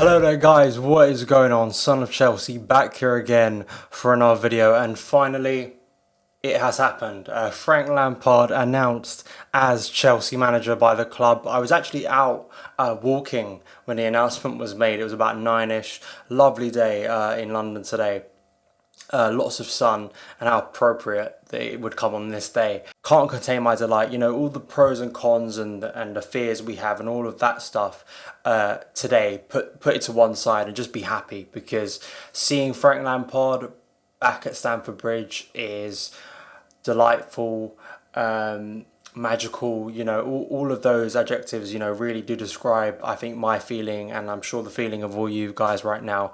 Hello there guys, what is going on? Son of Chelsea back here again for another video, and finally it has happened. Frank Lampard announced as Chelsea manager by the club. I was actually out walking when the announcement was made. It was about 9ish. Lovely day in London today. Lots of sun, and how appropriate that it would come on this day. Can't contain my delight. You know, all the pros and cons and the fears we have and all of that stuff today, put it to one side and just be happy, because seeing Frank Lampard back at Stamford Bridge is delightful, magical. You know, all of those adjectives, you know, really do describe, I think, my feeling, and I'm sure the feeling of all you guys right now,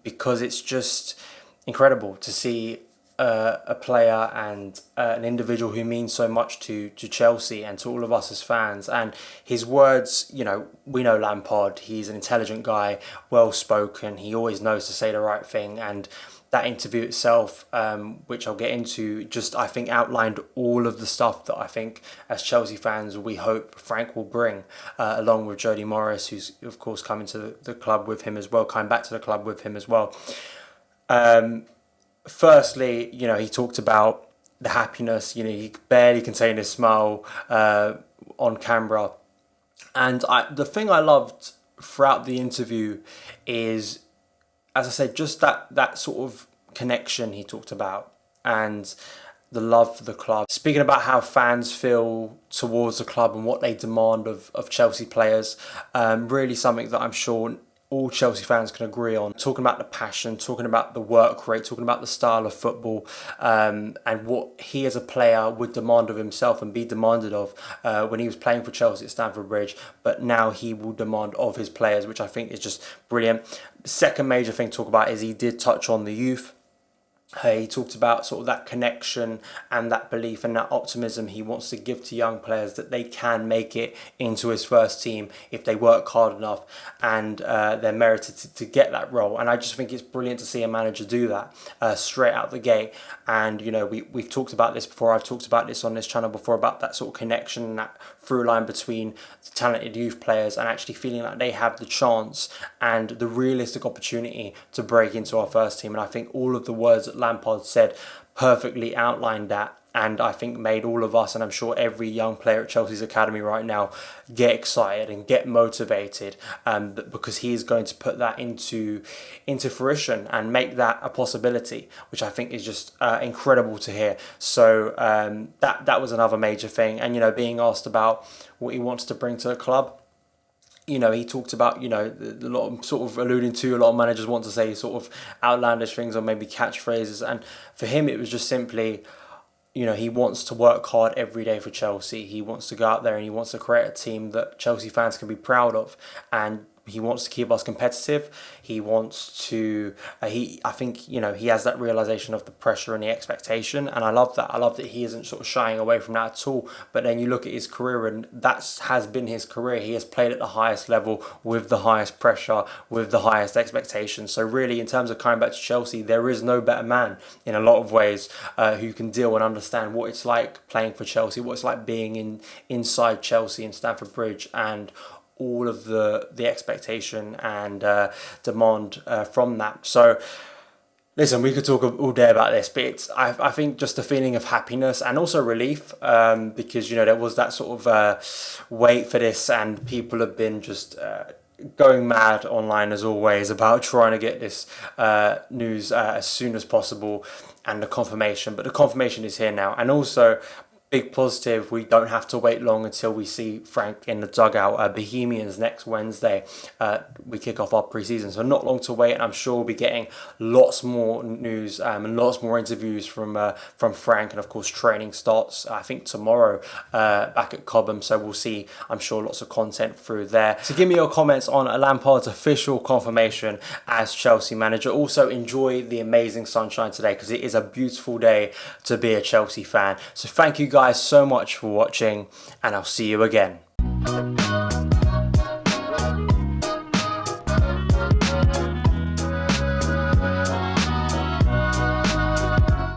because it's just incredible to see a player and an individual who means so much to Chelsea and to all of us as fans. And his words, you know, we know Lampard, he's an intelligent guy, well spoken, he always knows to say the right thing, and that interview itself, which I'll get into, just I think outlined all of the stuff that I think as Chelsea fans we hope Frank will bring, along with Jody Morris, who's of course coming to the club with him as well, coming back to the club with him as well. Firstly, you know, he talked about the happiness. You know, he barely contained his smile on camera, and the thing I loved throughout the interview is, as I said, just that sort of connection he talked about, and the love for the club. Speaking about how fans feel towards the club and what they demand of Chelsea players, really something that I'm sure all Chelsea fans can agree on. Talking about the passion, talking about the work rate, talking about the style of football, and what he as a player would demand of himself and be demanded of when he was playing for Chelsea at Stamford Bridge, but now he will demand of his players, which I think is just brilliant. The second major thing to talk about is he did touch on the youth. He talked about sort of that connection and that belief and that optimism he wants to give to young players, that they can make it into his first team if they work hard enough and they're merited to get that role. And I just think it's brilliant to see a manager do that straight out the gate. And, you know, we've talked about this before. I've talked about this on this channel before, about that sort of connection and that through line between the talented youth players and actually feeling like they have the chance and the realistic opportunity to break into our first team. And I think all of the words that Lampard said perfectly outlined that, and I think made all of us, and I'm sure every young player at Chelsea's academy right now, get excited and get motivated, because he is going to put that into fruition and make that a possibility, which I think is just incredible to hear. So that was another major thing. And, you know, being asked about what he wants to bring to the club, you know, he talked about, you know, a lot of sort of alluding to, a lot of managers want to say sort of outlandish things or maybe catchphrases. And for him, it was just simply, you know, he wants to work hard every day for Chelsea. He wants to go out there and he wants to create a team that Chelsea fans can be proud of. And he wants to keep us competitive. He wants to, I think, you know, he has that realization of the pressure and the expectation. And I love that. I love that he isn't sort of shying away from that at all. But then you look at his career, and that has been his career. He has played at the highest level with the highest pressure, with the highest expectations. So really, in terms of coming back to Chelsea, there is no better man in a lot of ways who can deal and understand what it's like playing for Chelsea, what it's like being inside Chelsea and Stamford Bridge, and all of the expectation and demand from that. So listen, we could talk all day about this, but it's, I think, just a feeling of happiness and also relief, because, you know, there was that sort of wait for this, and people have been just going mad online as always about trying to get this news as soon as possible, and the confirmation. But the confirmation is here now, and also big positive, we don't have to wait long until we see Frank in the dugout. Bohemians next Wednesday, we kick off our pre-season, so not long to wait, and I'm sure we'll be getting lots more news and lots more interviews from Frank. And of course, training starts I think tomorrow back at Cobham, so we'll see, I'm sure, lots of content through there. So give me your comments on Lampard's official confirmation as Chelsea manager. Also enjoy the amazing sunshine today, because it is a beautiful day to be a Chelsea fan. So thank you guys so much for watching, and I'll see you again.